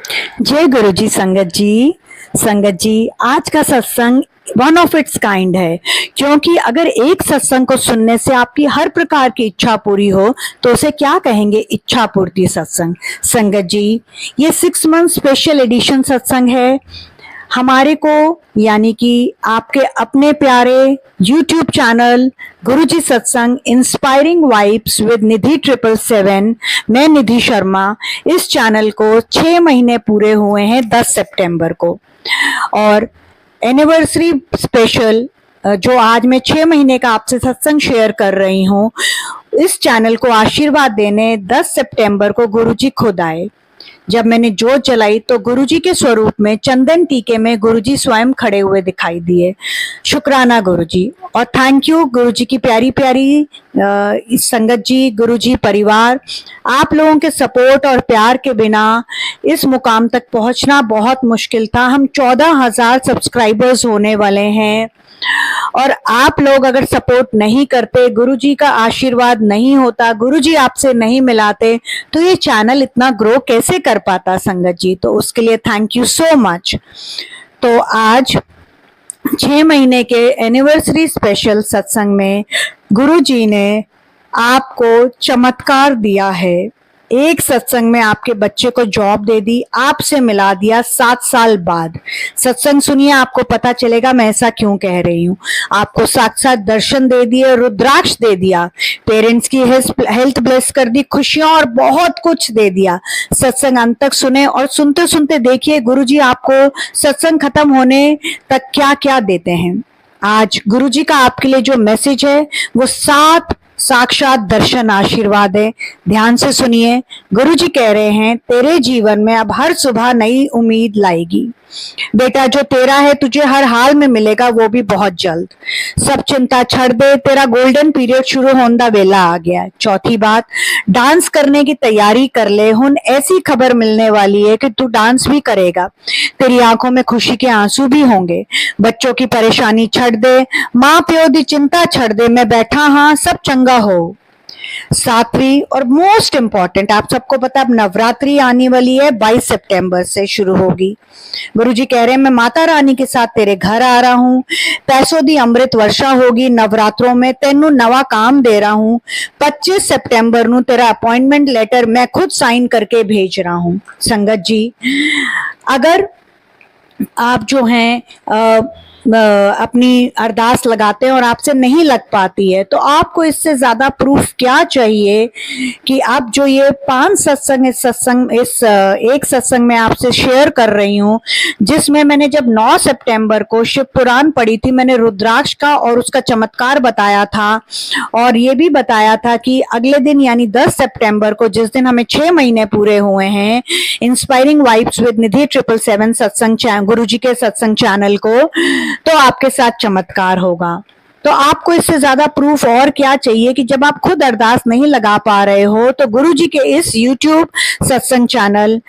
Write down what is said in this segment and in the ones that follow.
जय गुरु जी। संगत जी आज का सत्संग वन ऑफ इट्स काइंड है, क्योंकि अगर एक सत्संग को सुनने से आपकी हर प्रकार की इच्छा पूरी हो तो उसे क्या कहेंगे? इच्छा पूर्ति सत्संग। संगत जी, ये 6 मंथ स्पेशल एडिशन सत्संग है हमारे को, यानी कि आपके अपने प्यारे YouTube चैनल गुरुजी सत्संग इंस्पायरिंग वाइब्स विद निधि 777। मैं निधि शर्मा। इस चैनल को 6 महीने पूरे हुए हैं 10 सितंबर को, और एनिवर्सरी स्पेशल जो आज मैं 6 महीने का आपसे सत्संग शेयर कर रही हूँ, इस चैनल को आशीर्वाद देने 10 सितंबर को गुरुजी खुद आए। जब मैंने जोत जलाई तो गुरुजी के स्वरूप में चंदन टीके में गुरुजी स्वयं खड़े हुए दिखाई दिए। शुक्राना गुरुजी, और थैंक यू गुरुजी की प्यारी प्यारी संगत जी, गुरुजी परिवार। आप लोगों के सपोर्ट और प्यार के बिना इस मुकाम तक पहुंचना बहुत मुश्किल था। हम 14,000 सब्सक्राइबर्स होने वाले हैं, और आप लोग अगर सपोर्ट नहीं करते, गुरुजी का आशीर्वाद नहीं होता, गुरुजी आपसे नहीं मिलाते, तो ये चैनल इतना ग्रो कैसे कर पाता संगत जी। तो उसके लिए थैंक यू सो मच। तो आज 6 महीने के एनिवर्सरी स्पेशल सत्संग में गुरुजी ने आपको चमत्कार दिया है। एक सत्संग में आपके बच्चे को जॉब दे दी, आपसे मिला दिया 7 साल बाद। सत्संग सुनिए, आपको पता चलेगा मैं ऐसा क्यों कह रही हूँ। आपको साक्षात दर्शन दे दिए, रुद्राक्ष दे दिया, पेरेंट्स की हेल्थ ब्लेस कर दी, खुशियां और बहुत कुछ दे दिया। सत्संग अंत तक सुने और सुनते सुनते देखिए गुरुजी आपको सत्संग खत्म होने तक क्या क्या देते हैं। आज गुरुजी का आपके लिए जो मैसेज है वो 7 साक्षात दर्शन आशीर्वाद है। ध्यान से सुनिए। गुरुजी कह रहे हैं, तेरे जीवन में अब हर सुबह नई उम्मीद लाएगी। बेटा, जो तेरा है तुझे हर हाल में मिलेगा, वो भी बहुत जल्द। सब चिंता छड़ दे, तेरा गोल्डन पीरियड शुरू होने का वेला आ गया है। चौथी बात, डांस करने की तैयारी कर ले। हुन ऐसी खबर मिलने वाली है कि तू डांस भी करेगा, तेरी आंखों में खुशी के आंसू भी होंगे। बच्चों की परेशानी छड़ दे, माँ प्यो दी चिंता छड़ दे, मैं बैठा हाँ सब चंगा हो। 7वीं और मोस्ट इंपॉर्टेंट, आप सबको पता है अब नवरात्रि आने वाली है, 22 सितंबर से शुरू होगी। गुरुजी कह रहे हैं, मैं माता रानी के साथ तेरे घर आ रहा हूँ, पैसों दी अमृत वर्षा होगी नवरात्रों में, तेनू नवा काम दे रहा हूँ। 25 सितंबर नू तेरा अपॉइंटमेंट लेटर मैं खुद साइन करके भेज रहा हूँ। संगत जी, अगर आप जो हैं अपनी अरदास लगाते हैं और आपसे नहीं लग पाती है, तो आपको इससे ज्यादा प्रूफ क्या चाहिए कि आप जो ये 5 सत्संग इस एक सत्संग में आपसे शेयर कर रही हूँ, जिसमें मैंने जब 9 सितंबर को शिव पुराण पढ़ी थी, मैंने रुद्राक्ष का और उसका चमत्कार बताया था, और ये भी बताया था कि अगले दिन यानी 10 सितंबर को, जिस दिन हमें 6 महीने पूरे हुए हैं इंस्पायरिंग वाइब्स विद निधि 777 सत्संग गुरुजी के सत्संग चैनल को, तो आपके साथ चमत्कार होगा। तो आपको इससे ज्यादा प्रूफ और क्या चाहिए कि जब आप खुद अरदास नहीं लगा पा रहे हो, तो गुरुजी के इस YouTube सत्संग चैनल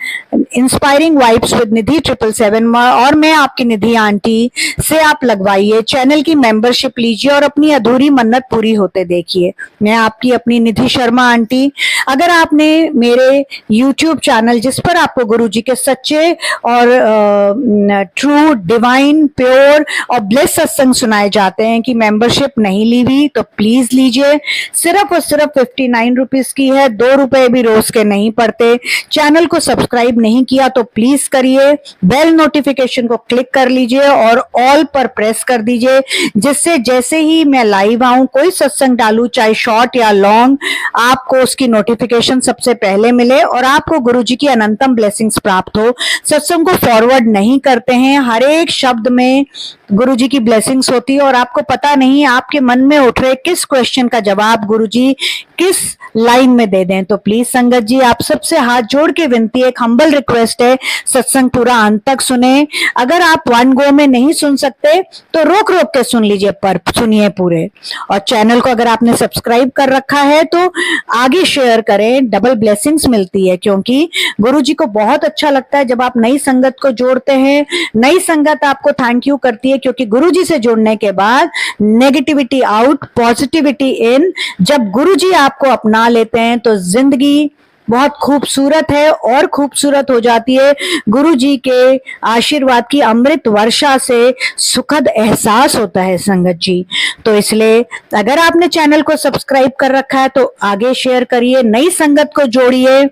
इंस्पायरिंग वाइब्स विद निधि 777 और मैं आपकी निधि आंटी से आप लगवाइए, चैनल की मेंबरशिप लीजिए और अपनी अधूरी मन्नत पूरी होते देखिए। मैं आपकी अपनी निधि शर्मा आंटी। अगर आपने मेरे YouTube चैनल, जिस पर आपको गुरुजी के सच्चे और ट्रू, डिवाइन, प्योर और ब्लेस सत्संग सुनाए जाते हैं, कि मेंबरशिप नहीं ली हुई तो प्लीज लीजिए। सिर्फ और सिर्फ 59 रुपीज की है, 2 रुपए भी रोज के नहीं पड़ते। चैनल को सब्सक्राइब नहीं किया तो प्लीज करिए, बेल नोटिफिकेशन को क्लिक कर लीजिए और ऑल पर प्रेस कर दीजिए, जिससे जैसे ही मैं लाइव आऊं, कोई सत्संग डालूं, चाहे शॉर्ट या लॉन्ग, आपको उसकी नोटिफिकेशन सबसे पहले मिले और आपको गुरुजी की अनंतम ब्लेसिंग्स प्राप्त हो। सत्संग को फॉरवर्ड नहीं करते हैं, हर एक शब्द में गुरुजी की ब्लेसिंग्स होती है, और आपको पता नहीं आपके मन में उठ रहे किस क्वेश्चन का जवाब गुरुजी किस लाइन में दे दें। तो प्लीज संगत जी, आप सबसे हाथ जोड़ के विनती, एक हम्बल रिक्वेस्ट है, सत्संग पूरा अंत तक सुने। अगर आप वन गो में नहीं सुन सकते तो रोक रोक के सुन लीजिए, पर सुनिए पूरे। और चैनल को अगर आपने सब्सक्राइब कर रखा है तो आगे शेयर करें, डबल ब्लेसिंग्स मिलती है, क्योंकि गुरुजी को बहुत अच्छा लगता है जब आप नई संगत को जोड़ते हैं। नई संगत आपको थैंक यू करती है, क्योंकि गुरुजी से जुड़ने के बाद नेगेटिविटी आउट, पॉजिटिविटी इन। जब गुरुजी आपको अपना लेते हैं तो जिंदगी बहुत खूबसूरत है और खूबसूरत हो जाती है गुरु जी के आशीर्वाद की अमृत वर्षा से। सुखद एहसास होता है संगत जी। तो इसलिए अगर आपने चैनल को सब्सक्राइब कर रखा है तो आगे शेयर करिए, नई संगत को जोड़िए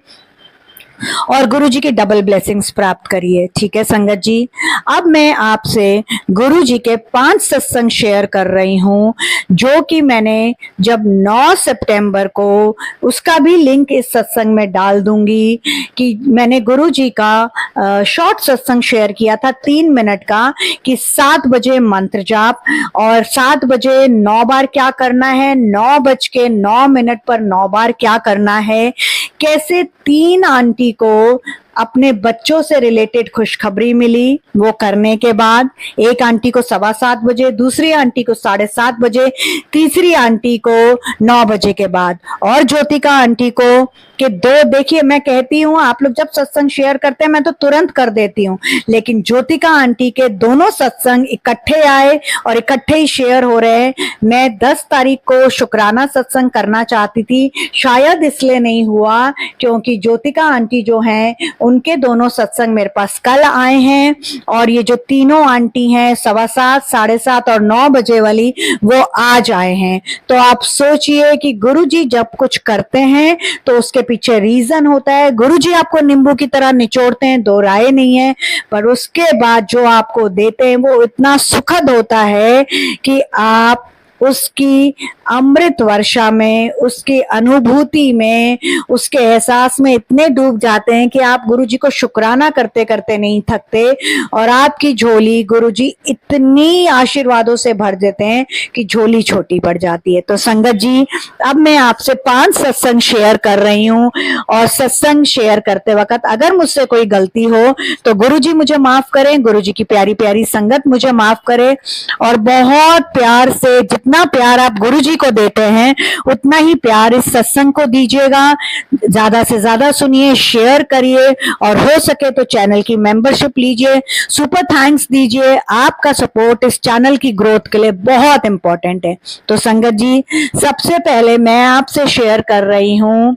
और गुरु जी की डबल ब्लेसिंग्स प्राप्त करिए। ठीक है संगत जी। अब मैं आपसे गुरु जी के 5 सत्संग शेयर कर रही हूं जो कि मैंने जब 9 सितंबर को, उसका भी लिंक इस सत्संग में डाल दूंगी, कि मैंने गुरु जी का शॉर्ट सत्संग शेयर किया था 3 मिनट का, कि 7 बजे मंत्र जाप और 7 बजे 9 बार क्या करना है, 9:09 पर 9 बार क्या करना है, कैसे 3 आंटी को अपने बच्चों से रिलेटेड खुशखबरी मिली वो करने के बाद, एक आंटी को 7:15 बजे, दूसरी आंटी को 7:30 बजे, तीसरी आंटी को 9 बजे के बाद, और ज्योतिका आंटी को कि 2, देखिए मैं कहती हूँ आप लोग जब सत्संग शेयर करते हैं मैं तो तुरंत कर देती हूँ, लेकिन ज्योतिका आंटी के दोनों सत्संग इकट्ठे आए और इकट्ठे ही शेयर हो रहे हैं। मैं 10 तारीख को शुक्राना सत्संग करना चाहती थी, शायद इसलिए नहीं हुआ क्योंकि ज्योतिका आंटी जो हैं उनके दोनों सत्संग मेरे पास कल आए हैं, और ये जो तीनों आंटी हैं 7:15, 7:30 और 9 बजे वाली, वो आज आए हैं। तो आप सोचिए कि गुरु जी जब कुछ करते हैं तो उसके पीछे रीजन होता है। गुरु जी आपको नींबू की तरह निचोड़ते हैं, दो राय नहीं है, पर उसके बाद जो आपको देते हैं वो इतना सुखद होता है कि आप उसकी अमृत वर्षा में, उसकी अनुभूति में, उसके एहसास में इतने डूब जाते हैं कि आप गुरुजी को शुक्राना करते करते नहीं थकते, और आपकी झोली गुरुजी इतनी आशीर्वादों से भर देते हैं कि झोली छोटी पड़ जाती है। तो संगत जी, अब मैं आपसे 5 सत्संग शेयर कर रही हूँ, और सत्संग शेयर करते वक्त अगर मुझसे कोई गलती हो तो गुरुजी मुझे माफ करें, गुरुजी की प्यारी प्यारी संगत मुझे माफ करे, और बहुत प्यार से, जितना प्यार आप गुरुजी को देते हैं उतना ही प्यार इस सत्संग को दीजिएगा। ज्यादा से ज्यादा सुनिए, शेयर करिए, और हो सके तो चैनल की मेंबरशिप लीजिए, सुपर थैंक्स दीजिए। आपका सपोर्ट इस चैनल की ग्रोथ के लिए बहुत इंपॉर्टेंट है। तो संगत जी, सबसे पहले मैं आपसे शेयर कर रही हूं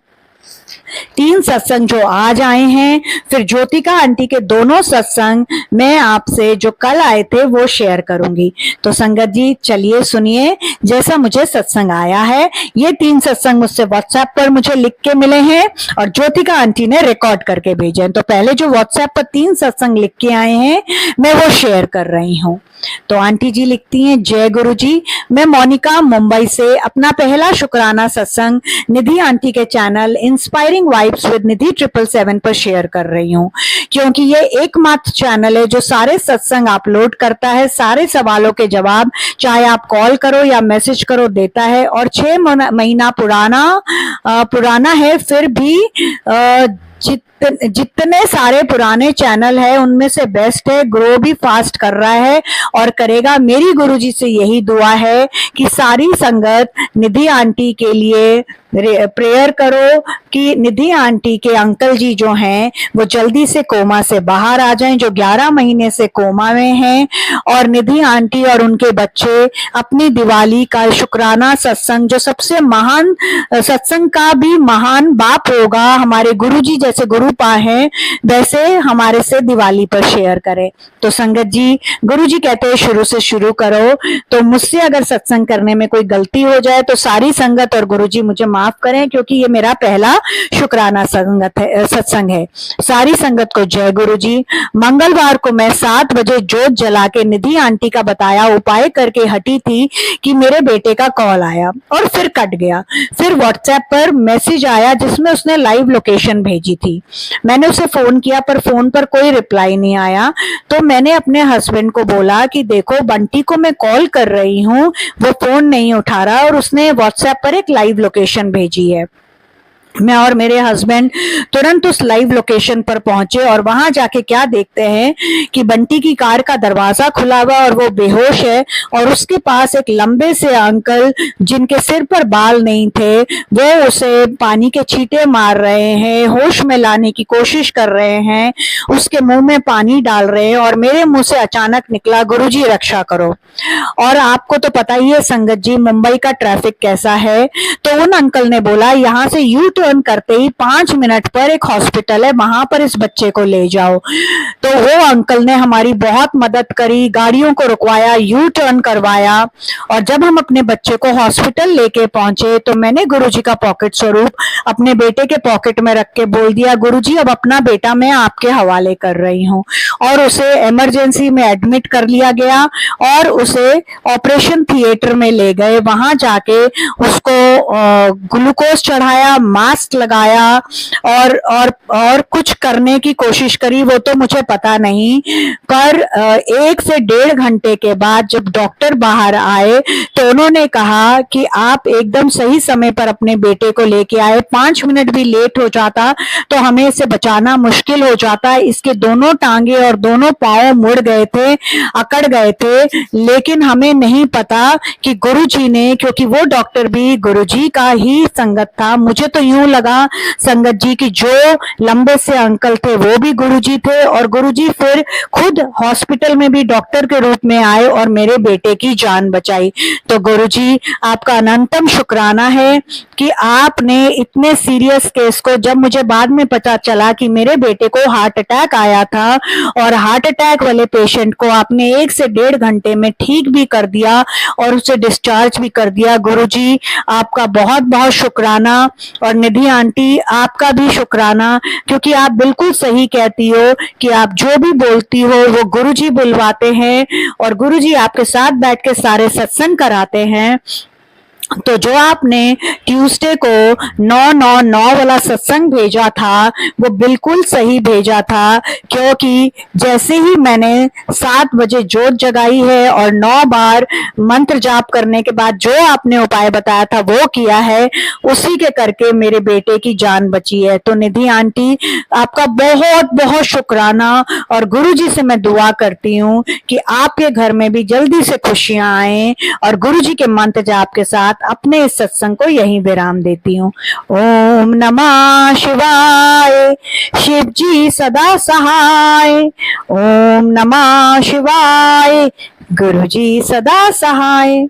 3 सत्संग जो आज आए हैं, फिर ज्योतिका आंटी के दोनों सत्संग मैं आपसे जो कल आए थे वो शेयर करूंगी। तो संगत जी चलिए सुनिए जैसा मुझे सत्संग आया है। ये 3 सत्संग मुझसे व्हाट्सएप पर मुझे लिख के मिले हैं और ज्योतिका आंटी ने रिकॉर्ड करके भेजे हैं। तो पहले जो व्हाट्सएप पर 3 सत्संग लिख के आए हैं मैं वो शेयर कर रही हूँ। तो आंटी जी लिखती हैं, जय गुरु जी, मैं मोनिका मुंबई से अपना पहला शुक्राना सत्संग निधि आंटी के चैनल इंस्पायरिंग वाइब्स विद निधि 777 पर शेयर कर रही हूँ, क्योंकि ये एकमात्र चैनल है जो सारे सत्संग अपलोड करता है, सारे सवालों के जवाब चाहे आप कॉल करो या मैसेज करो देता है, और 6 महीना पुराना है, फिर भी जितने सारे पुराने चैनल है उनमें से बेस्ट है, ग्रो भी फास्ट कर रहा है और करेगा। मेरी गुरुजी से यही दुआ है कि सारी संगत निधि आंटी के लिए प्रेयर करो कि निधि आंटी के अंकल जी जो हैं वो जल्दी से कोमा से बाहर आ जाएं, जो 11 महीने से कोमा में हैं, और निधि आंटी और उनके बच्चे अपनी दिवाली का शुक्राना सत्संग, जो सबसे महान सत्संग का भी महान बाप होगा, हमारे गुरुजी जैसे गुरुपा हैं, वैसे हमारे से दिवाली पर शेयर करें। तो संगत जी, गुरुजी कहते हैं शुरू से शुरू करो, तो मुझसे अगर सत्संग करने में कोई गलती हो जाए तो सारी संगत और गुरुजी मुझे माफ करें, क्योंकि ये मेरा पहला शुक्राना सत्संग है। सारी संगत को जय गुरुजी। मंगलवार को मैं 7 बजे जोत जला के निधि आंटी का बताया उपाय करके हटी थी कि मेरे बेटे का कॉल आया और फिर कट गया। फिर व्हाट्सएप पर मैसेज आया जिसमें उसने लाइव लोकेशन भेजी थी। मैंने उसे फोन किया पर फोन पर कोई रिप्लाई नहीं आया, तो मैंने अपने हस्बैंड को बोला कि देखो बंटी को मैं कॉल कर रही हूँ, वो फोन नहीं उठा रहा, और उसने व्हाट्सएप पर एक लाइव लोकेशन भेजी है। मैं और मेरे हस्बैंड तुरंत उस लाइव लोकेशन पर पहुंचे और वहां जाके क्या देखते हैं कि बंटी की कार का दरवाजा खुला हुआ और वो बेहोश है, और उसके पास एक लंबे से अंकल जिनके सिर पर बाल नहीं थे वो उसे पानी के छींटे मार रहे हैं, होश में लाने की कोशिश कर रहे हैं, उसके मुंह में पानी डाल रहे हैं, और मेरे मुंह से अचानक निकला गुरुजी रक्षा करो। और आपको तो पता ही है संगत जी मुंबई का ट्रैफिक कैसा है, तो उन अंकल ने बोला यहाँ से यू टर्न टर्न करते ही 5 मिनट पर एक हॉस्पिटल है, वहां पर इस बच्चे को ले जाओ। तो वो अंकल ने हमारी बहुत मदद करी, गाड़ियों को रुकवाया, यू टर्न करवाया, और जब हम अपने बच्चे को हॉस्पिटल लेके पहुंचे तो मैंने गुरुजी का पॉकेट स्वरूप अपने बेटे के पॉकेट में रख के बोल दिया, गुरुजी अब अपना बेटा मैं आपके हवाले कर रही हूँ। और उसे इमरजेंसी में एडमिट कर लिया गया और उसे ऑपरेशन थिएटर में ले गए। वहां जाके उसको ग्लूकोज चढ़ाया, मास्क लगाया और कुछ करने की कोशिश करी, वो तो मुझे पता नहीं। पर 1 से 1.5 घंटे के बाद जब डॉक्टर बाहर आए तो उन्होंने कहा कि आप एकदम सही समय पर अपने बेटे को लेके आए, 5 मिनट भी लेट हो जाता तो हमें इसे बचाना मुश्किल हो जाता। इसके दोनों टांगे और दोनों पांव मुड़ गए थे, अकड़ गए थे, लेकिन हमें नहीं पता कि गुरुजी ने, क्योंकि वो डॉक्टर भी गुरुजी का ही संगत था। मुझे तो यूं लगा संगत जी की जो लंबे से अंकल थे वो भी गुरुजी थे, और गुरुजी फिर खुद हॉस्पिटल में भी डॉक्टर के रूप में आए और मेरे बेटे की जान बचाई। तो गुरुजी आपका अनंतम शुक्राना है कि आपने इतने सीरियस केस को, जब मुझे बाद में पता चला कि मेरे बेटे को हार्ट अटैक आया था और हार्ट अटैक वाले पेशेंट को आपने 1 से 1.5 घंटे में ठीक भी कर दिया और उसे डिस्चार्ज भी कर दिया। गुरुजी आपका बहुत बहुत शुक्राना, और निधि आंटी आपका भी शुक्राना, क्योंकि आप बिल्कुल सही कहती हो कि आप जो भी बोलती हो वो गुरुजी बुलवाते हैं और गुरुजी आपके साथ बैठ के सारे सत्संग कराते हैं। तो जो आपने ट्यूसडे को 999 वाला सत्संग भेजा था वो बिल्कुल सही भेजा था, क्योंकि जैसे ही मैंने 7 बजे जोत जगाई है और 9 बार मंत्र जाप करने के बाद जो आपने उपाय बताया था वो किया है, उसी के करके मेरे बेटे की जान बची है। तो निधि आंटी आपका बहुत बहुत शुक्राना, और गुरुजी से मैं दुआ करती हूँ कि आपके घर में भी जल्दी से खुशियां आए, और गुरुजी के मंत्र जाप के साथ अपने इस सत्संग को यहीं विराम देती हूँ। ओम नमः शिवाय, शिव जी सदा सहाय। ओम नमः शिवाय, गुरुजी सदा सहाय।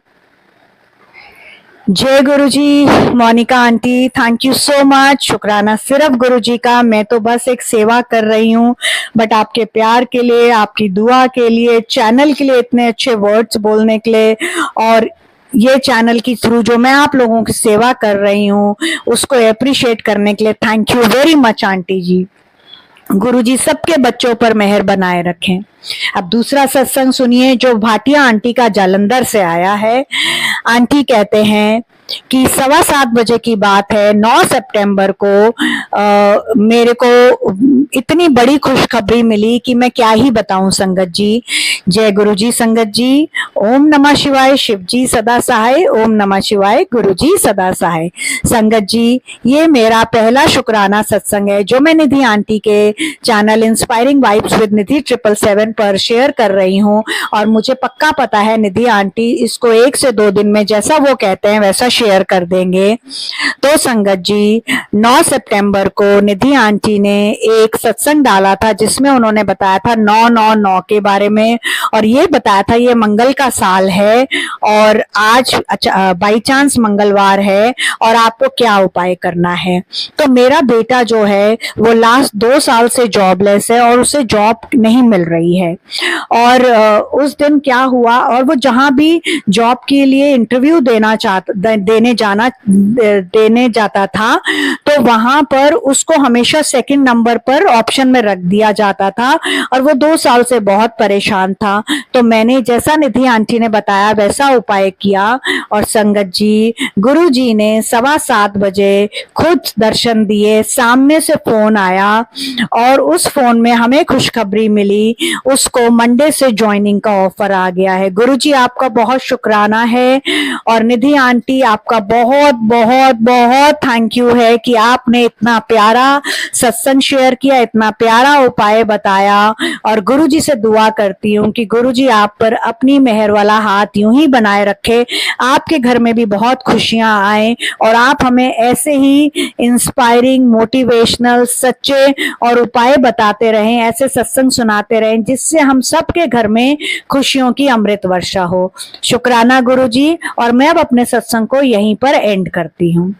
जय Guruji. Monika aunty thank you so much. शुक्राना सिर्फ गुरुजी का, मैं तो बस एक सेवा कर रही हूँ, बट आपके प्यार के लिए, आपकी दुआ के लिए, चैनल के लिए, इतने अच्छे वर्ड्स बोलने के लिए, और ये चैनल की थ्रू जो मैं आप लोगों की सेवा कर रही हूँ उसको अप्रिशिएट करने के लिए thank you very much aunty ji. Guruji सबके बच्चों पर मेहर बनाए रखें। अब दूसरा सत्संग सुनिए जो भाटिया आंटी का जालंधर से आया है। आंटी कहते हैं कि 7:15 बजे की बात है, 9 सितंबर को मेरे को इतनी बड़ी खुशखबरी मिली कि मैं क्या ही बताऊं संगत जी। जय गुरुजी संगत जी। ओम नमः शिवाय, शिव जी सदा सहाय। ओम नमः शिवाय, गुरुजी सदा सहाय। संगत जी ये मेरा पहला शुक्राना सत्संग है जो मैं निधि आंटी के चैनल इंस्पायरिंग वाइब्स विद निधि 777 पर शेयर कर रही हूँ, और मुझे पक्का पता है निधि आंटी इसको 1 से 2 दिन में जैसा वो कहते हैं वैसा शेयर कर देंगे। तो संगत जी 9 सितंबर को निधि आंटी ने एक सत्संग डाला था जिसमें उन्होंने बताया था 999 के बारे में, और ये बताया था ये मंगल का साल है और आज बाई चांस मंगलवार है और आपको क्या उपाय करना है। तो मेरा बेटा जो है वो लास्ट 2 साल से जॉबलेस है और उसे जॉब नहीं मिल रही है, और उस दिन क्या हुआ, और वो जहां भी जॉब के लिए इंटरव्यू देने जाता था तो वहां पर उसको हमेशा सेकंड नंबर पर ऑप्शन में रख दिया जाता था, और वो 2 साल से बहुत परेशान था। तो मैंने जैसा निधि आंटी ने बताया वैसा उपाय किया, और संगत जी गुरु जी ने 7:15 बजे खुद दर्शन दिए। सामने से फोन आया और उस फोन में हमें खुशखबरी मिली, उसको मंडे से ज्वाइनिंग का ऑफर आ गया है। गुरुजी आपका बहुत शुक्राना है, और निधि आंटी आपका बहुत बहुत बहुत थैंक यू है कि आपने इतना प्यारा सत्संग शेयर किया, इतना प्यारा उपाय बताया। और गुरुजी से दुआ करती हूँ कि गुरुजी आप पर अपनी मेहर वाला हाथ यूं ही बनाए रखे, आपके घर में भी बहुत खुशियां आए, और आप हमें ऐसे ही इंस्पायरिंग, मोटिवेशनल, सच्चे और उपाय बताते रहें, ऐसे सत्संग सुनाते रहें जिससे हम सबके घर में खुशियों की अमृत वर्षा हो। शुक्राना गुरुजी, और मैं अब अपने सत्संग को यहीं पर एंड करती हूँ।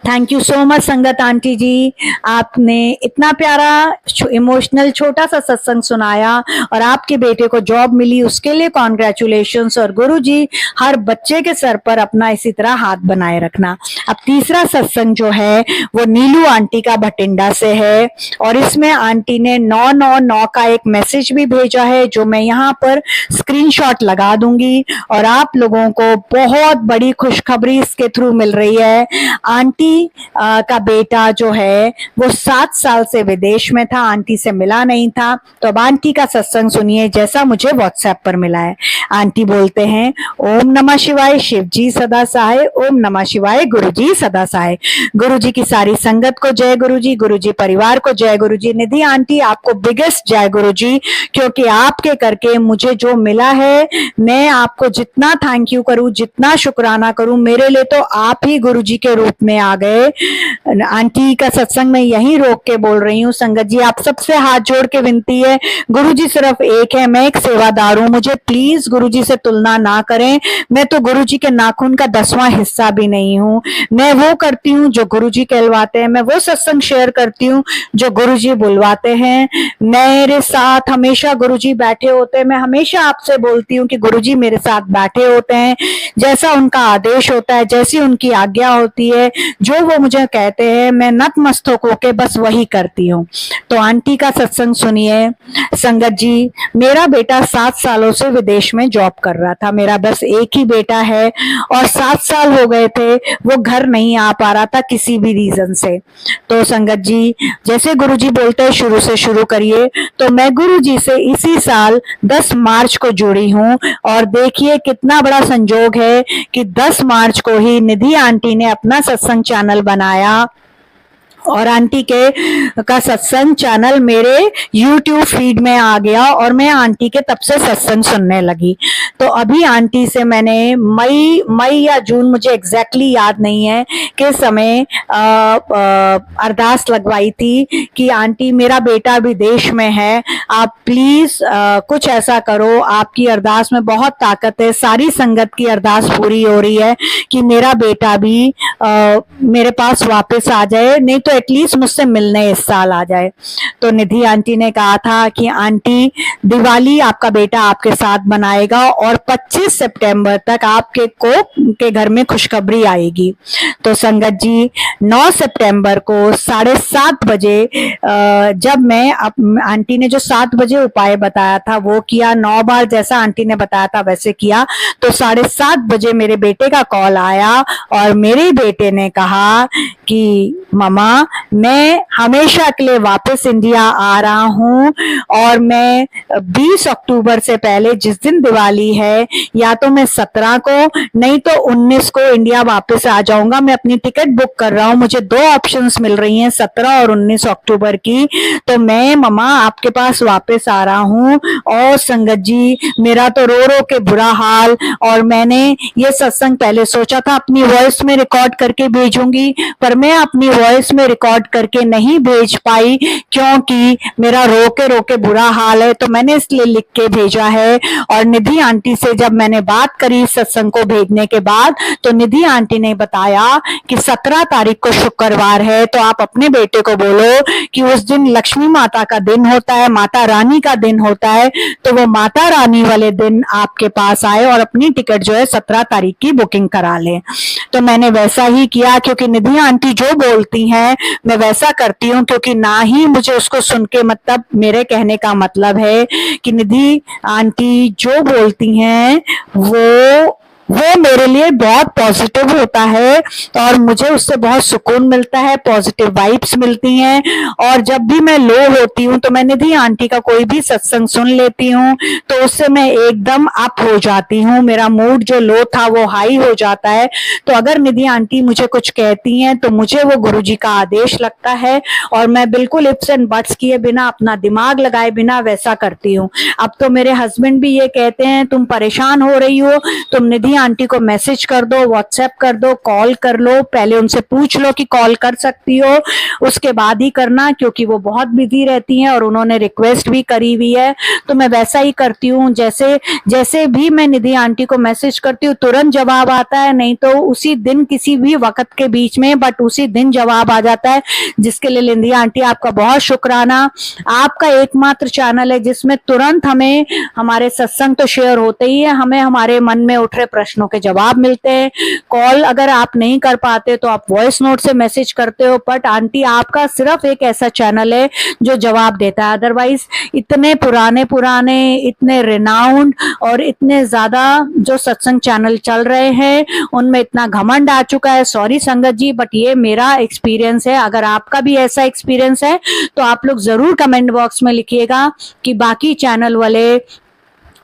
थैंक यू सो मच संगत आंटी जी, आपने इतना प्यारा इमोशनल छोटा सा सत्संग सुनाया और आपके बेटे को जॉब मिली उसके लिए कॉन्ग्रेचुलेशंस। और गुरुजी हर बच्चे के सर पर अपना इसी तरह हाथ बनाए रखना। अब तीसरा सत्संग जो है वो नीलू आंटी का भटिंडा से है और इसमें आंटी ने 999 का एक मैसेज भी भेजा है जो मैं यहाँ पर स्क्रीनशॉट लगा दूंगी और आप लोगों को बहुत बड़ी खुशखबरी इसके थ्रू मिल रही है। आंटी का बेटा जो है वो 7 साल से विदेश में था, आंटी से मिला नहीं था। तो अब आंटी का सत्संग सुनिए जैसा मुझे व्हाट्सएप पर मिला है। आंटी बोलते हैं, ओम नमः शिवाय, शिव जी सदा सहाय, ओम नमः शिवाय, गुरु जी सदा सहाय। गुरु जी की सारी संगत को जय गुरु जी परिवार को जय गुरु जी। निधि आंटी आपको बिगेस्ट जय गुरु जी, क्योंकि आपके करके मुझे जो मिला है, मैं आपको जितना थैंक यू करूं, जितना शुक्राना करूं, मेरे लिए तो आप ही गुरु जी के रूप में आ गए। आंटी का सत्संग मैं यहीं रोक के बोल रही हूँ। संगत जी आप सबसे हाथ जोड़ के विनती है, गुरु जी सिर्फ एक है, मैं एक सेवादार हूँ, मुझे प्लीज गुरु जी से तुलना ना करें। मैं तो गुरु जी के नाखून का 10वां हिस्सा भी नहीं हूँ। मैं वो करती हूँ जो गुरु जी कहलवाते हैं, मैं वो सत्संग शेयर करती हूँ जो गुरु जी बुलवाते हैं। मेरे साथ हमेशा गुरु जी बैठे होते हैं। मैं हमेशा आपसे बोलती हूँ कि गुरु जी मेरे साथ बैठे होते हैं, जैसा उनका आदेश होता है, जैसी उनकी आज्ञा होती है, जो वो मुझे कहते हैं मैं नतमस्तक होके बस वही करती हूँ। तो आंटी का सत्संग सुनिए। संगत जी मेरा बेटा 7 सालों से विदेश में जॉब कर रहा था, मेरा बस एक ही बेटा है और 7 साल हो गए थे वो घर नहीं आ पा रहा था किसी भी रीजन से। तो संगत जी जैसे गुरु जी बोलते हैं शुरू से शुरू करिए, तो मैं गुरु जी से इसी साल 10 मार्च को जुड़ी हूँ और देखिए कितना बड़ा संजोग है कि 10 मार्च को ही निधि आंटी ने अपना सत्संग चैनल बनाया और आंटी के का सत्संग चैनल मेरे YouTube फीड में आ गया और मैं आंटी के तब से सत्संग सुनने लगी। तो अभी आंटी से मैंने मई या जून, मुझे एग्जैक्टली याद नहीं है, के समय अरदास लगवाई थी कि आंटी मेरा बेटा विदेश में है, आप प्लीज कुछ ऐसा करो, आपकी अरदास में बहुत ताकत है, सारी संगत की अरदास पूरी हो रही है कि मेरा बेटा भी मेरे पास वापस आ जाए, नहीं तो एटलीस्ट मुझसे मिलने इस साल आ जाए। तो निधि आंटी ने कहा था कि आंटी दिवाली आपका बेटा आपके साथ मनाएगा और 25 सितंबर तक आपके के घर में खुशखबरी आएगी। तो संगत जी 9 सितंबर को 7:30 बजे जब मैं आंटी ने जो 7 बजे उपाय बताया था वो किया, 9 बार जैसा आंटी ने बताया था वैसे किया, तो 7:30 बजे मेरे बेटे का कॉल आया और मेरे बेटे ने कहा कि मम्मा मैं हमेशा के लिए वापस इंडिया आ रहा हूँ और मैं 20 अक्टूबर से पहले जिस दिन दिवाली है, या तो मैं 17 को नहीं तो 19 को इंडिया वापस आ जाऊंगा। मैं अपनी टिकट बुक कर रहा हूँ, मुझे 2 ऑप्शंस मिल रही हैं 17 और 19 अक्टूबर की। तो मैं मम्मा आपके पास वापस आ रहा हूँ। और संगत जी मेरा तो रो रो के बुरा हाल, और मैंने ये सत्संग पहले सोचा था अपनी वॉइस में रिकॉर्ड करके भेजूंगी, पर मैं अपनी वॉइस में रिकॉर्ड करके नहीं भेज पाई क्योंकि मेरा रो के बुरा हाल है, तो मैंने इसलिए लिख के भेजा है। और निधि आंटी से जब मैंने बात करी सत्संग को भेजने के बाद, तो निधि आंटी ने बताया कि 17 तारीख को शुक्रवार है, तो आप अपने बेटे को बोलो कि उस दिन लक्ष्मी माता का दिन होता है, माता रानी का दिन होता है, तो वो माता रानी वाले दिन आपके पास आए और अपनी टिकट जो है 17 तारीख की बुकिंग करा ले। तो मैंने वैसा ही किया, क्योंकि निधि आंटी जो बोलती हैं मैं वैसा करती हूँ, क्योंकि ना ही मुझे उसको सुन के, मतलब मेरे कहने का मतलब है कि निधि आंटी जो बोलती हैं वो मेरे लिए बहुत पॉजिटिव होता है और मुझे उससे बहुत सुकून मिलता है, पॉजिटिव वाइब्स मिलती हैं। और जब भी मैं लो होती हूँ तो मैं निधि आंटी का कोई भी सत्संग सुन लेती हूँ, तो उससे मैं एकदम अप हो जाती हूँ, मेरा मूड जो लो था वो हाई हो जाता है। तो अगर निधि आंटी मुझे कुछ कहती हैं तो मुझे वो गुरुजी का आदेश लगता है और मैं बिल्कुल इफ्स एंड बट्स किए बिना, अपना दिमाग लगाए बिना वैसा करती हूँ। अब तो मेरे हस्बैंड भी ये कहते हैं तुम परेशान हो रही हो, तुम निधि आंटी को मैसेज कर दो, व्हाट्सएप कर दो, कॉल कर लो, पहले उनसे पूछ लो कि कॉल कर सकती हो, उसके बाद ही करना, क्योंकि वो बहुत बिजी रहती हैं और उन्होंने रिक्वेस्ट भी करी हुई है। तो मैं वैसा ही करती हूँ, जैसे जैसे भी मैं निधि आंटी को मैसेज करती हूँ तुरंत जवाब आता है, नहीं तो उसी दिन किसी भी वक्त के बीच में, बट उसी दिन जवाब आ जाता है, जिसके लिए निधि आंटी आपका बहुत शुक्राना। आपका एकमात्र चैनल है जिसमें तुरंत हमें हमारे सत्संग तो शेयर होते ही है, हमें हमारे मन में उठ रहे प्रश्नों के जवाब मिलते हैं। कॉल अगर आप नहीं कर पाते तो आप वॉइस नोट से मैसेज करते हो, बट आंटी आपका सिर्फ एक ऐसा चैनल है जो जवाब देता है। अदरवाइज इतने पुराने पुराने, इतने रिनाउंड और इतने ज्यादा जो सत्संग चैनल चल रहे हैं उनमें इतना घमंड आ चुका है। सॉरी संगत जी, बट ये मेरा एक्सपीरियंस है। अगर आपका भी ऐसा एक्सपीरियंस है तो आप लोग जरूर कमेंट बॉक्स में लिखिएगा कि बाकी चैनल वाले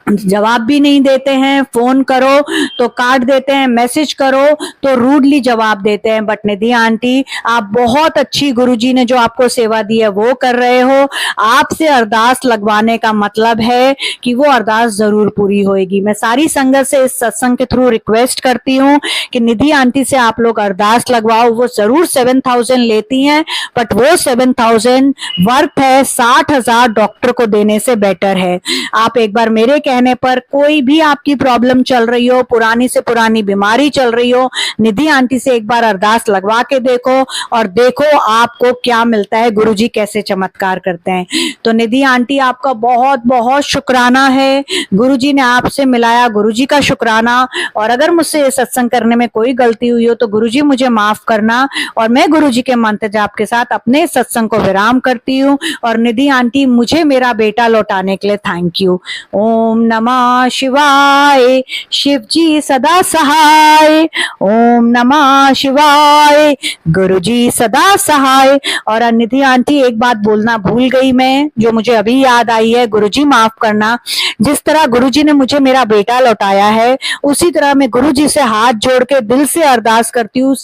जवाब भी नहीं देते हैं, फोन करो तो काट देते हैं, मैसेज करो तो रूडली जवाब देते हैं। बट निधि आंटी आप बहुत अच्छी, गुरुजी ने जो आपको सेवा दी है वो कर रहे हो। आपसे अरदास लगवाने का मतलब है कि वो अरदास जरूर पूरी होएगी। मैं सारी संगत से इस सत्संग के थ्रू रिक्वेस्ट करती हूँ कि निधि आंटी से आप लोग अरदास लगवाओ। वो जरूर 7,000 लेती हैं, बट वो 7,000 वर्थ है 60,000 डॉक्टर को देने से बेटर है। आप एक बार मेरे कहने पर, कोई भी आपकी प्रॉब्लम चल रही हो, पुरानी से पुरानी बीमारी चल रही हो, निधि आंटी से एक बार अरदास लगवा के देखो और देखो आपको क्या मिलता है, गुरुजी कैसे चमत्कार करते हैं। तो निधि आंटी आपका बहुत बहुत शुक्राना है, गुरुजी ने आपसे मिलाया, गुरुजी का शुक्राना। और अगर मुझसे ये सत्संग करने में कोई गलती हुई हो तो गुरुजी मुझे माफ करना, और मैं गुरुजी के मंत्र जाप के साथ अपने सत्संग को विराम करती हूँ। और निधि आंटी मुझे मेरा बेटा लौटाने के लिए थैंक यू। ओम नमः शिवाय, शिव जी सदा सहाय। ओम नमः शिवाय, गुरु जी सदा सहाय। और निधि आंटी एक बात बोलना भूल गई मैं, जो मुझे अभी याद आई है, गुरु जी माफ करना। जिस तरह गुरु जी ने मुझे मेरा बेटा लौटाया है, उसी तरह मैं गुरु जी से हाथ जोड़ के दिल से अरदास करती हूँ,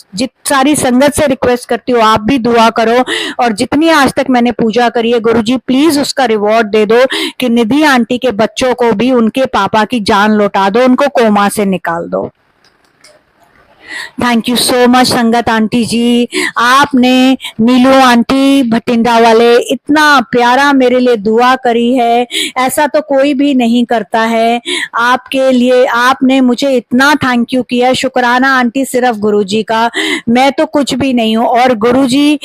सारी संगत से रिक्वेस्ट करती हूँ आप भी दुआ करो। और जितनी आज तक मैंने पूजा करी है, गुरु जी प्लीज उसका रिवॉर्ड दे दो कि निधि आंटी के बच्चों को भी उनके पापा की जान लौटा दो, उनको कोमा से निकाल दो। थैंक यू सो मच संगत आंटी जी। आपने नीलू आंटी भटिंडा वाले इतना प्यारा मेरे लिए दुआ करी है, ऐसा तो कोई भी नहीं करता है। आपके लिए आपने मुझे इतना थैंक यू किया, शुक्राना आंटी सिर्फ गुरुजी का, मैं तो कुछ भी नहीं हूँ। और गुरुजी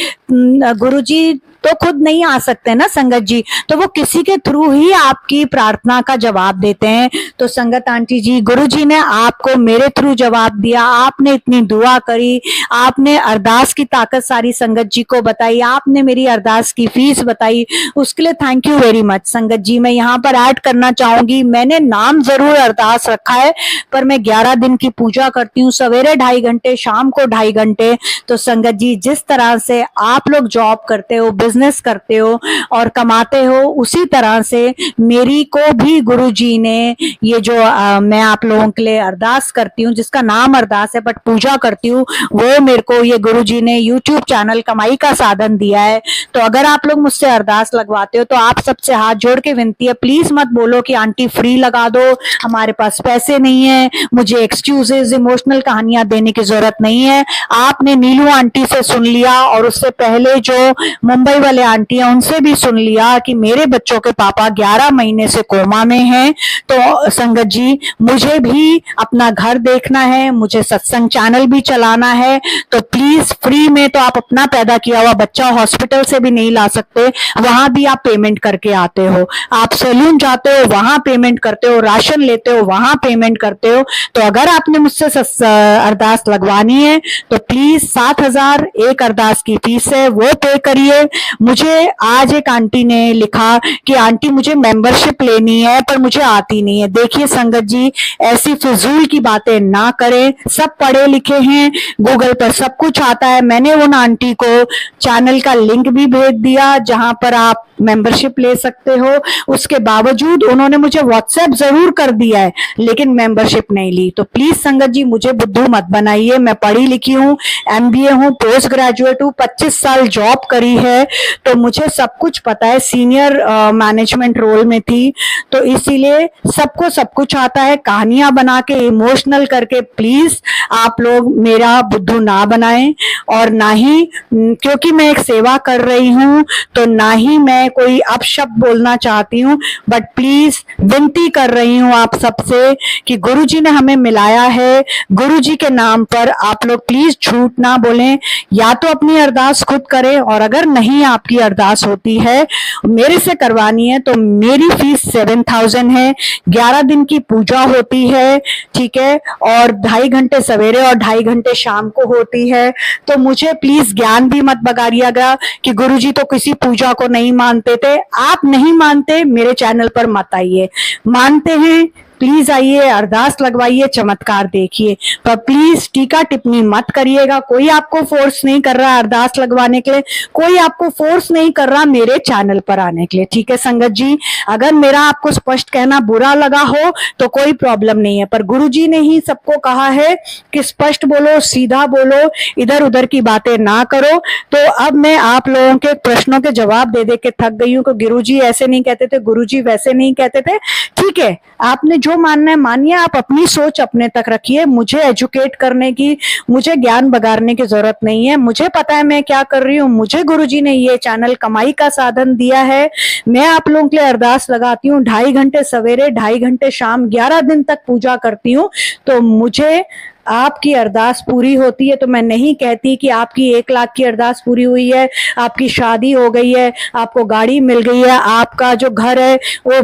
तो खुद नहीं आ सकते ना संगत जी, तो वो किसी के थ्रू ही आपकी प्रार्थना का जवाब देते हैं। तो संगत आंटी जी, गुरुजी ने आपको मेरे थ्रू जवाब दिया, आपने इतनी दुआ करी, आपने अरदास की ताकत सारी संगत जी को बताई, आपने मेरी अरदास की फीस बताई, उसके लिए थैंक यू वेरी मच संगत जी। मैं यहाँ पर ऐड करना चाहूंगी, मैंने नाम जरूर अरदास रखा है, पर मैं 11 दिन की पूजा करती हूँ, सवेरे 2.5 घंटे, शाम को 2.5 घंटे। तो संगत जी, जिस तरह से आप लोग जॉब करते हो, बिजनेस करते हो और कमाते हो, उसी तरह से मेरी को भी गुरुजी ने ये जो मैं आप लोगों के लिए अरदास करती हूँ, जिसका नाम अरदास है बट पूजा करती हूँ, वो मेरे को ये गुरुजी ने यूट्यूब चैनल कमाई का साधन दिया है। तो अगर आप लोग मुझसे अरदास लगवाते हो तो आप सबसे हाथ जोड़ के विनती है, प्लीज मत बोलो कि आंटी फ्री लगा दो, हमारे पास पैसे नहीं है, मुझे एक्सक्यूजेज, इमोशनल कहानियां देने की जरूरत नहीं है। आपने नीलू आंटी से सुन लिया और उससे पहले जो मुंबई वाले आंटी हैं उनसे भी सुन लिया कि मेरे बच्चों के पापा 11 महीने से कोमा में हैं। तो संगत जी, मुझे भी अपना घर देखना है, मुझे सत्संग चैनल भी चलाना है, तो प्लीज फ्री में तो आप अपना पैदा किया हुआ बच्चा हॉस्पिटल से भी नहीं ला सकते, वहां भी आप पेमेंट करके आते हो, आप सैलून जाते हो वहां पेमेंट करते हो, राशन लेते हो वहां पेमेंट करते हो। तो अगर आपने मुझसे अरदास लगवानी है तो प्लीज 7,000 एक अरदास की फीस है, वो पे करिए। मुझे आज एक आंटी ने लिखा कि आंटी मुझे मेंबरशिप लेनी है पर मुझे आती नहीं है। देखिए संगत जी, ऐसी फिजूल की बातें ना करें, सब पढ़े लिखे हैं, गूगल पर सब कुछ आता है। मैंने उन आंटी को चैनल का लिंक भी भेज दिया जहां पर आप मेंबरशिप ले सकते हो। उसके बावजूद उन्होंने मुझे व्हाट्सएप जरूर कर दिया है, लेकिन मेंबरशिप नहीं ली। तो प्लीज संगत जी मुझे बुद्धू मत बनाइए। मैं पढ़ी लिखी हूँ, एमबीए हूँ, पोस्ट ग्रेजुएट हूँ, 25 साल जॉब करी है, तो मुझे सब कुछ पता है। सीनियर मैनेजमेंट रोल में थी, तो इसीलिए सबको सब कुछ आता है। कहानियां बना के इमोशनल करके प्लीज आप लोग मेरा बुद्धू ना बनाएं। और ना ही क्योंकि मैं एक सेवा कर रही हूं, तो ना ही मैं कोई अपशब्द बोलना चाहती हूं, बट प्लीज विनती कर रही हूं आप सबसे कि गुरुजी ने हमें मिलाया है, गुरुजी के नाम पर आप लोग प्लीज झूठ ना बोलें। या तो अपनी अरदास खुद करें, और अगर नहीं आपकी अरदास होती है, मेरे से करवानी है, तो मेरी फीस 7,000 है। 11 दिन की पूजा होती है, ठीक है, और 2.5 घंटे सवेरे और 2.5 घंटे शाम को होती है। तो मुझे प्लीज ज्ञान भी मत बगाड़िएगा कि गुरुजी तो किसी पूजा को नहीं मानते थे। आप नहीं मानते, मेरे चैनल पर मत आइए। मानते हैं, प्लीज आइए, अरदास लगवाइए, चमत्कार देखिए, पर प्लीज टीका टिप्पणी मत करिएगा। कोई आपको फोर्स नहीं कर रहा अरदास लगवाने के लिए, कोई आपको फोर्स नहीं कर रहा मेरे चैनल पर आने के लिए, ठीक है संगत जी। अगर मेरा आपको स्पष्ट कहना बुरा लगा हो तो कोई प्रॉब्लम नहीं है, पर गुरुजी ने ही सबको कहा है कि स्पष्ट बोलो, सीधा बोलो, इधर उधर की बातें ना करो। तो अब मैं आप लोगों के प्रश्नों के जवाब दे दे के थक गई हूँ कि गुरुजी ऐसे नहीं कहते थे, गुरुजी वैसे नहीं कहते थे। ठीक है, आपने जो मानना है मानिए, आप अपनी सोच अपने तक रखिए। मुझे एजुकेट करने की, मुझे ज्ञान बगाड़ने की जरूरत नहीं है। मुझे पता है मैं क्या कर रही हूँ। मुझे गुरुजी ने ये चैनल कमाई का साधन दिया है। मैं आप लोगों के लिए अरदास लगाती हूँ, 2.5 घंटे सवेरे, 2.5 घंटे शाम, 11 दिन तक पूजा करती हूँ। तो मुझे आपकी अरदास पूरी होती है। तो मैं नहीं कहती कि आपकी 1 लाख की अरदास पूरी हुई है, आपकी शादी हो गई है, आपको गाड़ी मिल गई है, आपका जो घर है वो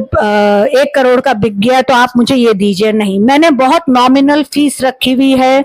1 करोड़ का बिक गया है, तो आप मुझे ये दीजिए। नहीं, मैंने बहुत नॉमिनल फीस रखी हुई है,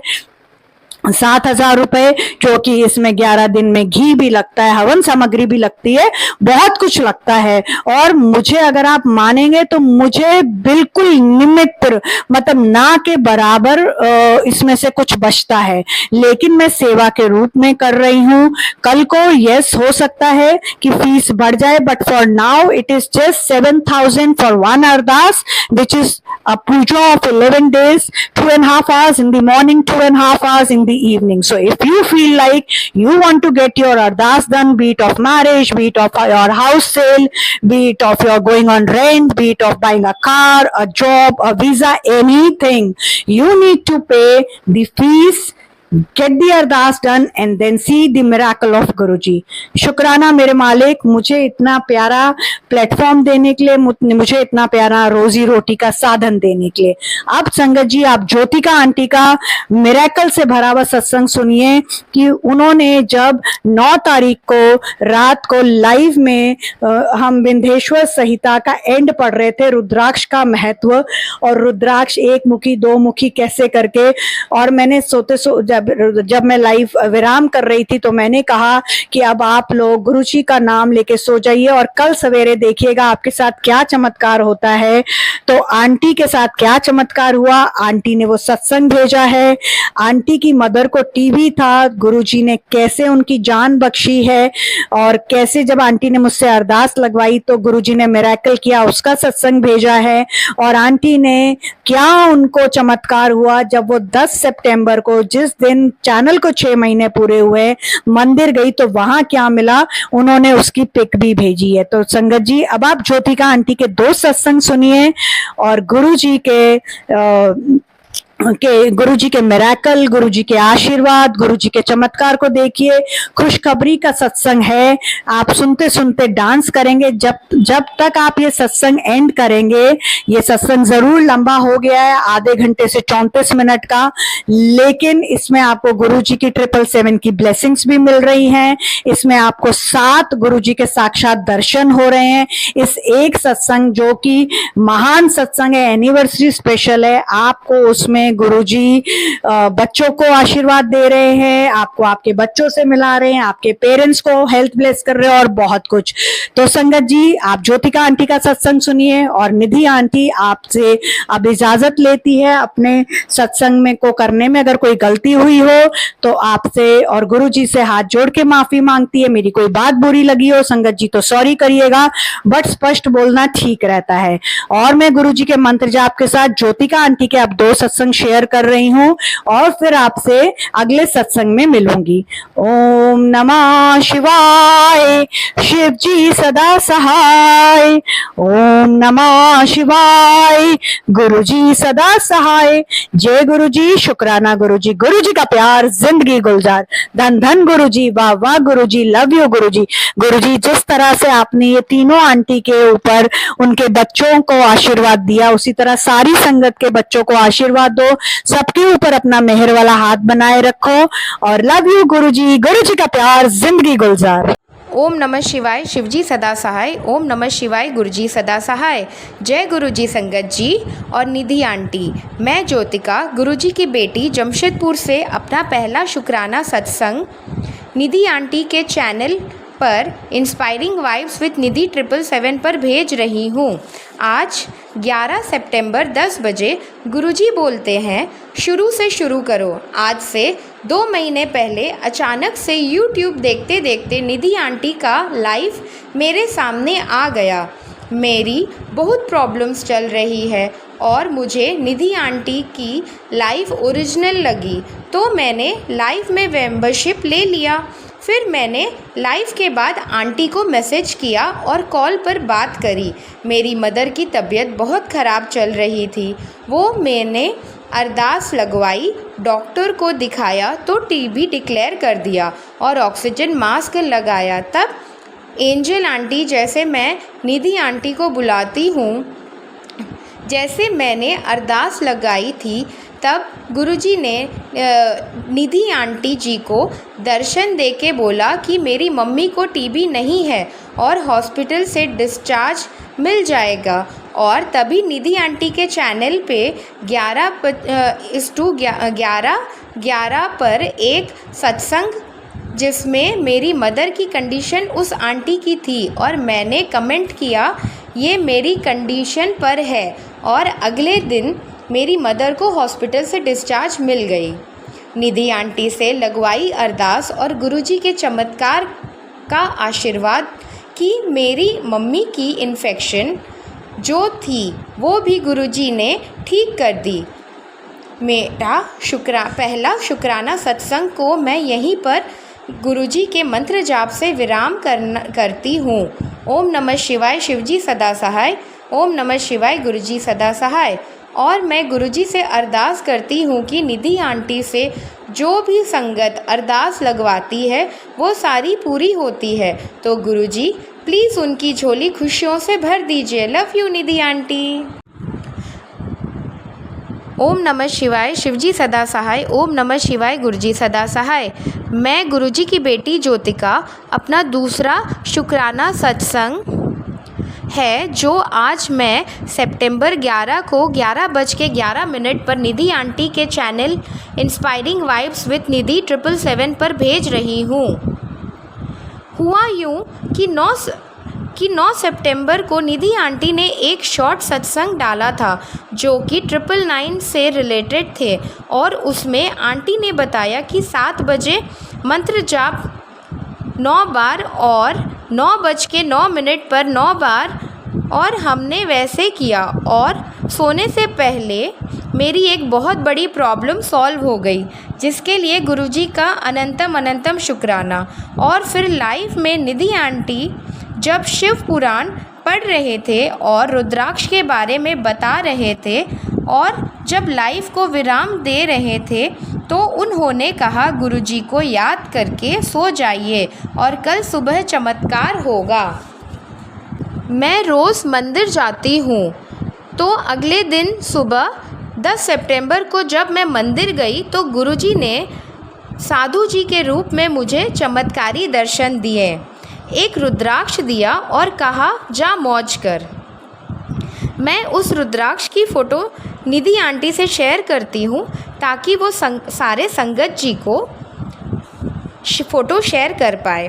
7,000 रुपए, जो कि इसमें 11 दिन में घी भी लगता है, हवन सामग्री भी लगती है, बहुत कुछ लगता है। और मुझे अगर आप मानेंगे तो मुझे बिल्कुल निमित्त, मतलब ना के बराबर इसमें से कुछ बचता है, लेकिन मैं सेवा के रूप में कर रही हूँ। कल को यस हो सकता है कि फीस बढ़ जाए, but for now it is just 7,000 for 1 Ardas, which is a puja of 11 days, 2.5 hours in the morning, 2.5 hours in the evening. So if you feel like you want to get your ardas done, be it of marriage, be it of your house sale, be it of your going on rent, be it of buying a car, a job, a visa, anything, you need to pay the fees, get the Ardas done and then see the miracle of गुरुजी। शुक्राना मेरे मालिक, मुझे इतना प्यारा platform देने के लिए, मुझे इतना प्यारा रोजी रोटी का साधन देने के लिए। अब संगत जी आप ज्योतिका आंटी का मिरेकल से भरा हुआ सत्संग सुनिए कि उन्होंने जब 9 तारीख को रात को लाइव में हम विंध्येश्वर संहिता का एंड पढ़ रहे थे, रुद्राक्ष का महत्व, और रुद्राक्ष 1 मुखी 2 मुखी कैसे करके, और मैंने जब मैं लाइव विराम कर रही थी तो मैंने कहा कि अब आप लोग गुरुजी का नाम लेके सो जाइए और कल सवेरे देखिएगा आपके साथ क्या चमत्कार होता है। तो आंटी के साथ क्या चमत्कार हुआ, आंटी ने वो सत्संग भेजा है। आंटी की मदर को टीबी था, गुरुजी ने कैसे उनकी जान बख्शी है, और कैसे जब आंटी ने मुझसे अरदास लगवाई तो गुरुजी ने मिरेकल किया, उसका सत्संग भेजा है। और आंटी ने क्या उनको चमत्कार हुआ जब वो 10 सितंबर को, जिस दिन चैनल को 6 महीने पूरे हुए, मंदिर गई तो वहां क्या मिला, उन्होंने उसकी पिक भी भेजी है। तो संगत जी अब आप ज्योतिका आंटी के 2 सत्संग सुनिए और गुरुजी के मिरेकल, गुरुजी के आशीर्वाद, गुरुजी के चमत्कार को देखिए। खुशखबरी का सत्संग है, आप सुनते सुनते डांस करेंगे जब तक आप ये सत्संग एंड करेंगे। ये सत्संग जरूर लंबा हो गया है, आधे घंटे से 34 मिनट का, लेकिन इसमें आपको गुरुजी की 777 की ब्लेसिंग्स भी मिल रही हैं। इसमें आपको 7 गुरुजी के साक्षात दर्शन हो रहे हैं। इस एक सत्संग जो कि महान सत्संग है, एनिवर्सरी स्पेशल है, आपको उसमें में गुरुजी बच्चों को आशीर्वाद दे रहे हैं, आपको आपके बच्चों से मिला रहे हैं, आपके पेरेंट्स को हेल्थ ब्लेस कर रहे हैं और बहुत कुछ। तो संगत जी, आप ज्योतिका आंटी का सत्संग सुनिए और निधि आंटी आपसे अब इजाजत लेती है अपने सत्संग में को करने में। अगर कोई गलती हुई हो तो आपसे और गुरुजी से हाथ जोड़ के माफी मांगती है। मेरी कोई बात बुरी लगी हो संगत जी तो सॉरी करिएगा, बट स्पष्ट बोलना ठीक रहता है। और मैं गुरुजी के मंत्र जाप के साथ ज्योतिका आंटी के अब 2 सत्संग शेयर कर रही हूँ और फिर आपसे अगले सत्संग में मिलूंगी। ओम नमः शिवाय, शिव जी सदा सहाय। ओम नमः शिवाय, गुरुजी सदा सहाय। जय गुरुजी, शुक्राना गुरुजी, गुरुजी का प्यार जिंदगी गुलजार। धन धन गुरुजी, वाह वाह गुरुजी, लव यू गुरुजी। गुरुजी जिस तरह से आपने ये तीनों आंटी के ऊपर उनके बच्चों को आशीर्वाद दिया, उसी तरह सारी संगत के बच्चों को आशीर्वाद दो, सबके ऊपर अपना मेहर वाला हाथ बनाए रखो और लव यू गुरुजी, गुरुजी का प्यार जिंदगी गुलजार। ओम नमः शिवाय, शिवजी सदा सहाय। ओम नमः शिवाय, गुरुजी सदा सहाय। जय गुरुजी संगत जी और निधि आंटी। मैं ज्योतिका, गुरुजी की बेटी, जमशेदपुर से अपना पहला शुक्राना सत्संग निधि आंटी के चैनल पर इंस्पायरिंग वाइब्स विद निधि 777 पर भेज रही हूँ। आज 11 सितंबर 10 बजे गुरुजी बोलते हैं, शुरू से शुरू करो। आज से 2 महीने पहले अचानक से यूट्यूब देखते देखते निधि आंटी का लाइव मेरे सामने आ गया। मेरी बहुत प्रॉब्लम्स चल रही है और मुझे निधि आंटी की लाइव ओरिजिनल लगी, तो मैंने लाइव में मेंबरशिप ले लिया। फिर मैंने लाइव के बाद आंटी को मैसेज किया और कॉल पर बात करी। मेरी मदर की तबीयत बहुत ख़राब चल रही थी, वो मैंने अरदास लगवाई, डॉक्टर को दिखाया तो टीबी डिक्लेयर कर दिया और ऑक्सीजन मास्क लगाया। तब एंजल आंटी, जैसे मैं निधि आंटी को बुलाती हूँ, जैसे मैंने अरदास लगाई थी, तब गुरुजी ने निधि आंटी जी को दर्शन देके बोला कि मेरी मम्मी को टीबी नहीं है और हॉस्पिटल से डिस्चार्ज मिल जाएगा। और तभी निधि आंटी के चैनल पे 11:11 पर एक सत्संग जिसमें मेरी मदर की कंडीशन उस आंटी की थी और मैंने कमेंट किया ये मेरी कंडीशन पर है, और अगले दिन मेरी मदर को हॉस्पिटल से डिस्चार्ज मिल गई। निधि आंटी से लगवाई अरदास और गुरुजी के चमत्कार का आशीर्वाद कि मेरी मम्मी की इन्फेक्शन जो थी वो भी गुरुजी ने ठीक कर दी। मेरा पहला शुक्राना सत्संग को मैं यहीं पर गुरुजी के मंत्र जाप से विराम करती हूँ। ओम नमः शिवाय, शिवजी सदा सहाय। ओम नमः शिवाय, गुरुजी सदा सहाय। और मैं गुरुजी से अरदास करती हूँ कि निधि आंटी से जो भी संगत अरदास लगवाती है वो सारी पूरी होती है, तो गुरुजी प्लीज़ उनकी झोली खुशियों से भर दीजिए। Love you Nidhi aunty. ओम नमः शिवाय, शिवजी सदा सहाय। ओम नमः शिवाय, गुरुजी सदा सहाय। मैं गुरुजी की बेटी ज्योतिका अपना दूसरा शुक्राना सत्संग है जो आज मैं सितंबर 11 को 11:11 पर निधि आंटी के चैनल इंस्पायरिंग वाइब्स विद निधि 777 पर भेज रही हूँ। हुआ यूँ कि 9 सितंबर को निधि आंटी ने एक शॉर्ट सत्संग डाला था जो कि 999 से रिलेटेड थे, और उसमें आंटी ने बताया कि 7 बजे मंत्र जाप 9 बार और 9:09 पर 9 बार, और हमने वैसे किया और सोने से पहले मेरी एक बहुत बड़ी प्रॉब्लम सॉल्व हो गई, जिसके लिए गुरुजी का अनंतम शुक्राना। और फिर लाइव में निधि आंटी जब शिव पुराण पढ़ रहे थे और रुद्राक्ष के बारे में बता रहे थे और जब लाइव को विराम दे रहे थे तो उन्होंने कहा गुरुजी को याद करके सो जाइए और कल सुबह चमत्कार होगा। मैं रोज़ मंदिर जाती हूँ, तो अगले दिन सुबह 10 सितंबर को जब मैं मंदिर गई तो गुरुजी ने साधु जी के रूप में मुझे चमत्कारी दर्शन दिए, एक रुद्राक्ष दिया और कहा जा मौज कर। मैं उस रुद्राक्ष की फ़ोटो निधि आंटी से शेयर करती हूँ ताकि वो सारे संगत जी को फ़ोटो शेयर कर पाए।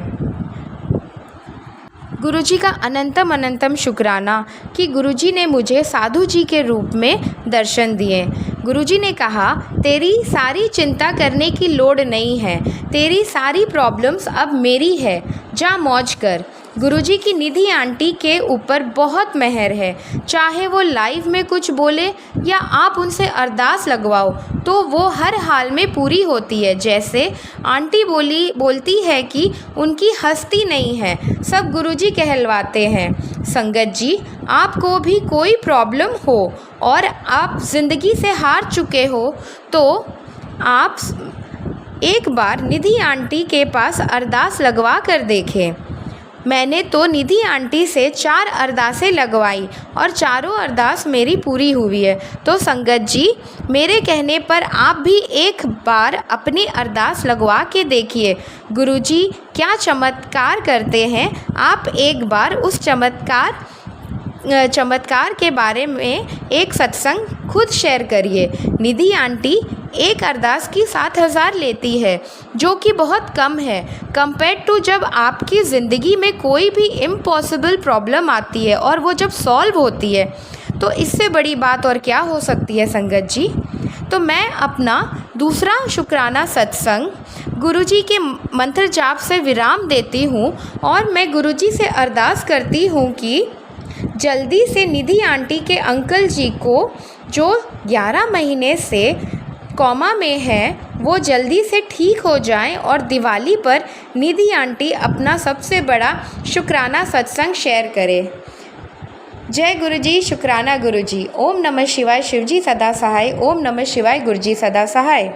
गुरुजी का अनंतम अनंतम शुक्राना कि गुरुजी ने मुझे साधु जी के रूप में दर्शन दिए। गुरुजी ने कहा, तेरी सारी चिंता करने की लोड़ नहीं है, तेरी सारी प्रॉब्लम्स अब मेरी है, जा मौज कर। गुरुजी की निधि आंटी के ऊपर बहुत मेहर है, चाहे वो लाइव में कुछ बोले या आप उनसे अरदास लगवाओ तो वो हर हाल में पूरी होती है। जैसे आंटी बोलती है कि उनकी हस्ती नहीं है, सब गुरुजी कहलवाते हैं। संगत जी, आपको भी कोई प्रॉब्लम हो और आप ज़िंदगी से हार चुके हो तो आप एक बार निधि आंटी के पास अरदास लगवा कर देखें। मैंने तो निधि आंटी से 4 अरदासें लगवाई और चारों अरदास मेरी पूरी हुई है। तो संगत जी, मेरे कहने पर आप भी एक बार अपनी अरदास लगवा के देखिए, गुरुजी क्या चमत्कार करते हैं। आप एक बार उस चमत्कार के बारे में एक सत्संग खुद शेयर करिए। निधि आंटी एक अरदास की 7,000 लेती है, जो कि बहुत कम है कंपेयर टू जब आपकी ज़िंदगी में कोई भी इम्पॉसिबल प्रॉब्लम आती है और वो जब सॉल्व होती है, तो इससे बड़ी बात और क्या हो सकती है संगत जी। तो मैं अपना दूसरा शुक्राना सत्संग गुरुजी के मंत्र जाप से विराम देती हूँ और मैं गुरुजी से अरदास करती हूँ कि जल्दी से निधि आंटी के अंकल जी को, जो 11 महीने से कोमा में है, वो जल्दी से ठीक हो जाएं और दिवाली पर निधि आंटी अपना सबसे बड़ा शुक्राना सत्संग शेयर करे। जय गुरुजी, शुक्राना गुरुजी। ओम नमः शिवाय, शिवजी सदा सहाय। ओम नमः शिवाय, गुरुजी सदा सहाय।